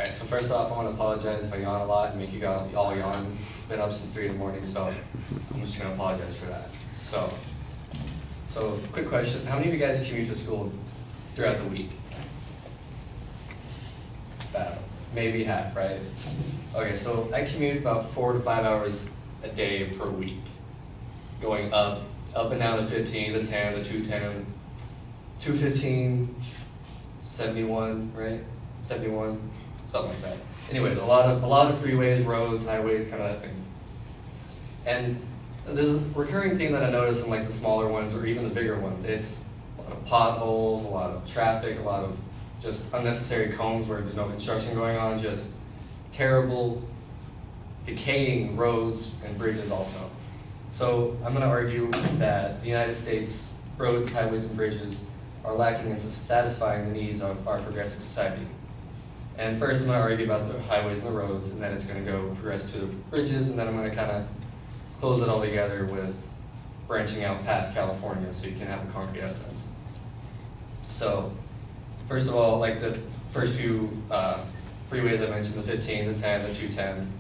Alright, so first off, I want to apologize if I yawn a lot and make you all yawn. Been up since 3 in the morning, so I'm just going to apologize for that. So quick question. How many of you guys commute to school throughout the week? About maybe half, right? Okay, so I commute about 4 to 5 hours a day per week. Going up and down the 15, the 10, the 210, 215, 71, right? 71, something like that. Anyways, a lot of freeways, roads, highways, kind of that thing. And there's a recurring theme that I notice in like the smaller ones or even the bigger ones. It's a lot of potholes, a lot of traffic, a lot of just unnecessary cones where there's no construction going on, just terrible, decaying roads and bridges also. So I'm going to argue that the United States roads, highways, and bridges are lacking in satisfying the needs of our progressive society. And first I'm going to argue about the highways and the roads, and then it's going to go progress to the bridges, and then I'm going to kind of close it all together with branching out past California so you can have a concrete evidence. So first of all, like the first few freeways I mentioned, the 15, the 10, the 210,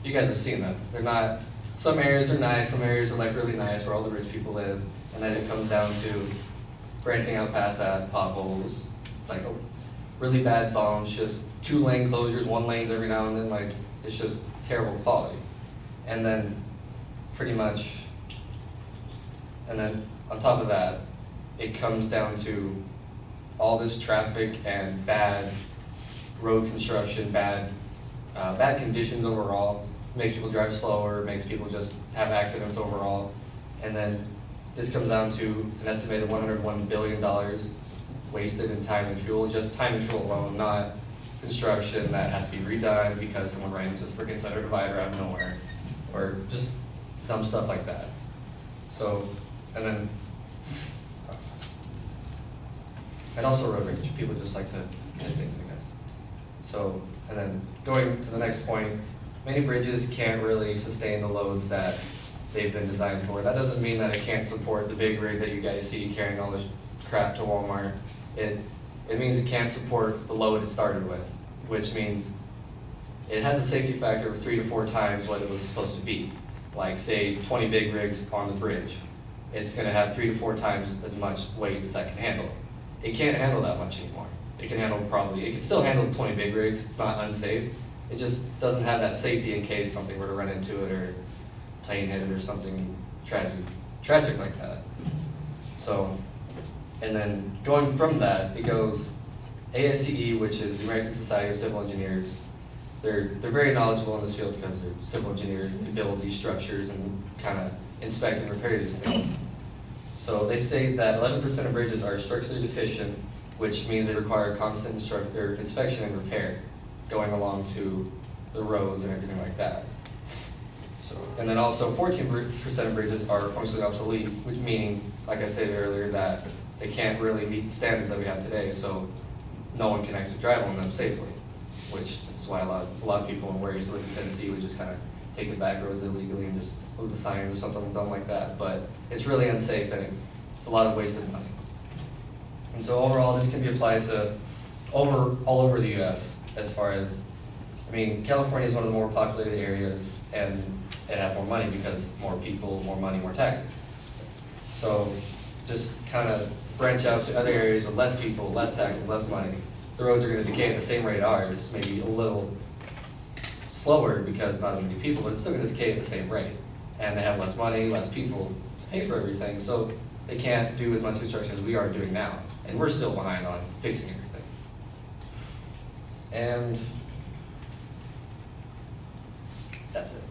you guys have seen them. They're not, some areas are nice, some areas are like really nice where all the rich people live, and then it comes down to branching out past that, potholes. It's like really bad bumps, just 2-lane closures, 1 lanes every now and then, like it's just terrible quality. And then pretty much, and then on top of that, it comes down to all this traffic and bad road construction, bad conditions overall. Makes people drive slower, makes people just have accidents overall. And then this comes down to an estimated $101 billion wasted in time and fuel, just time and fuel alone, not construction that has to be redone because someone ran into the freaking center divider out of nowhere, or just dumb stuff like that. So, and then, and also road rage, people just like to hit things, I guess. So, and then going to the next point, many bridges can't really sustain the loads that they've been designed for. That doesn't mean that it can't support the big rig that you guys see carrying all this crap to Walmart. It means it can't support the load it started with, which means it has a safety factor of 3 to 4 times what it was supposed to be. Like say 20 big rigs on the bridge. It's gonna have 3 to 4 times as much weight as that can handle. It can't handle that much anymore. It can still handle 20 big rigs, it's not unsafe. It just doesn't have that safety in case something were to run into it or plane hit it or something tragic like that. So, and then going from that, it goes ASCE, which is the American Society of Civil Engineers. They're very knowledgeable in this field because they're civil engineers and they build these structures and kind of inspect and repair these things. So they say that 11% of bridges are structurally deficient, which means they require constant inspection and repair going along to the roads and everything like that. So, and then also 14% of bridges are functionally obsolete, which meaning, like I stated earlier, that they can't really meet the standards that we have today, so no one can actually drive on them safely, which is why a lot of people in where I used to live in Tennessee would just kind of take the back roads illegally and just move the signs or something dumb like that. But it's really unsafe and it's a lot of wasted money. And so overall, this can be applied to all over the U.S. as far as, I mean, California is one of the more populated areas and it has more money because more people, more money, more taxes. So just kind of branch out to other areas with less people, less taxes, less money. The roads are going to decay at the same rate ours, maybe a little slower because not as many people, but it's still going to decay at the same rate. And they have less money, less people to pay for everything, so they can't do as much construction as we are doing now. And we're still behind on fixing everything. And that's it.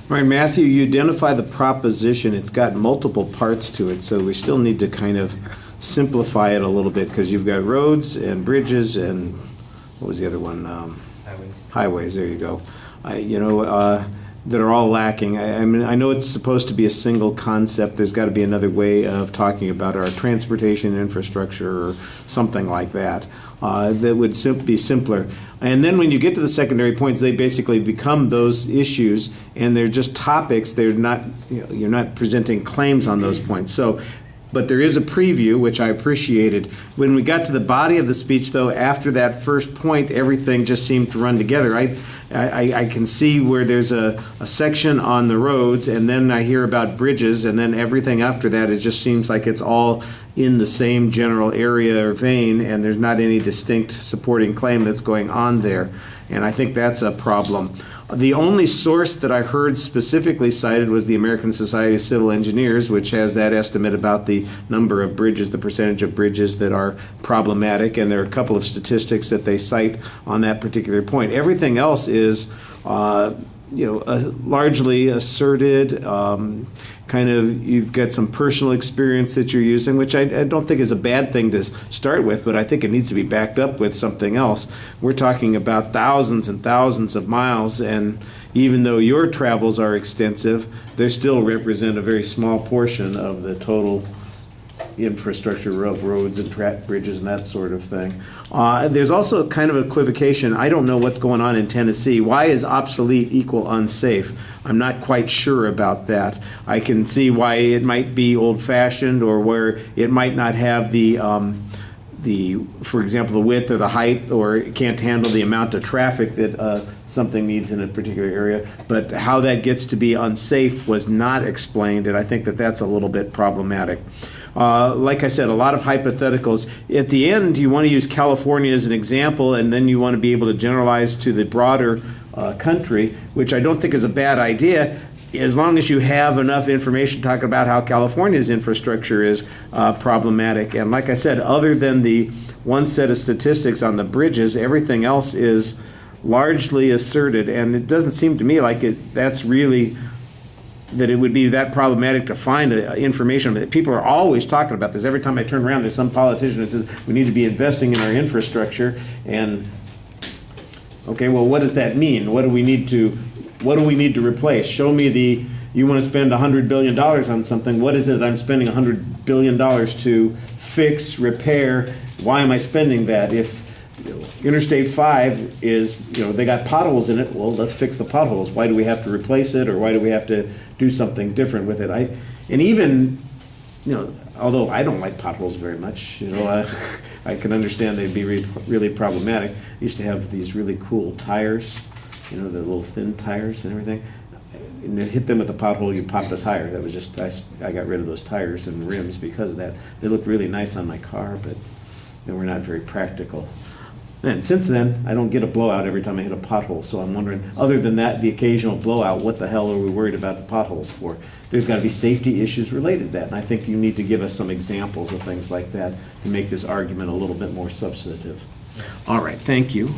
All right, Matthew, you identify the proposition. It's got multiple parts to it, so we still need to kind of simplify it a little bit, because you've got roads and bridges and, what was the other one? Highways. Highways, there you go. That are all lacking. I mean, I know it's supposed to be a single concept. There's got to be another way of talking about our transportation infrastructure or something like that. That would be simpler. And then when you get to the secondary points, they basically become those issues, and they're just topics. They're not, you're not presenting claims on those points. So, but there is a preview, which I appreciated. When we got to the body of the speech, though, after that first point, everything just seemed to run together. I can see where there's a section on the roads, and then I hear about bridges, and then everything after that, it just seems like it's all in the same general area or vein, and there's not any distinct supporting claim that's going on there. And I think that's a problem. The only source that I heard specifically cited was the American Society of Civil Engineers, which has that estimate about the number of bridges, the percentage of bridges that are problematic, and there are a couple of statistics that they cite on that particular point. Everything else is, largely asserted. Kind of, you've got some personal experience that you're using, which I don't think is a bad thing to start with, but I think it needs to be backed up with something else. We're talking about thousands and thousands of miles, and even though your travels are extensive, they still represent a very small portion of the total infrastructure of roads and bridges and that sort of thing. There's also kind of equivocation. I don't know what's going on in Tennessee. Why is obsolete equal unsafe? I'm not quite sure about that. I can see why it might be old-fashioned, or where it might not have the, for example, the width or the height, or it can't handle the amount of traffic that something needs in a particular area. But how that gets to be unsafe was not explained, and I think that that's a little bit problematic. Like I said, a lot of hypotheticals. At the end, you want to use California as an example, and then you want to be able to generalize to the broader country, which I don't think is a bad idea, as long as you have enough information talking about how California's infrastructure is problematic. And like I said, other than the one set of statistics on the bridges, everything else is largely asserted, and it doesn't seem to me like that's really that it would be that problematic to find information. People are always talking about this. Every time I turn around, there's some politician that says we need to be investing in our infrastructure. And okay, well, what does that mean? What do we need to replace? Show me you want to spend $100 billion on something. What is it I'm spending $100 billion to fix, repair? Why am I spending that? If Interstate 5 is, they got potholes in it, well, let's fix the potholes. Why do we have to replace it, or why do we have to do something different with it? And even, although I don't like potholes very much, I can understand they'd be really problematic. I used to have these really cool tires, the little thin tires and everything. And you hit them with a pothole, you popped a tire. That was just, I got rid of those tires and rims because of that. They looked really nice on my car, but they were not very practical. And since then, I don't get a blowout every time I hit a pothole, so I'm wondering, other than that, the occasional blowout, what the hell are we worried about the potholes for? There's got to be safety issues related to that, and I think you need to give us some examples of things like that to make this argument a little bit more substantive. All right, thank you.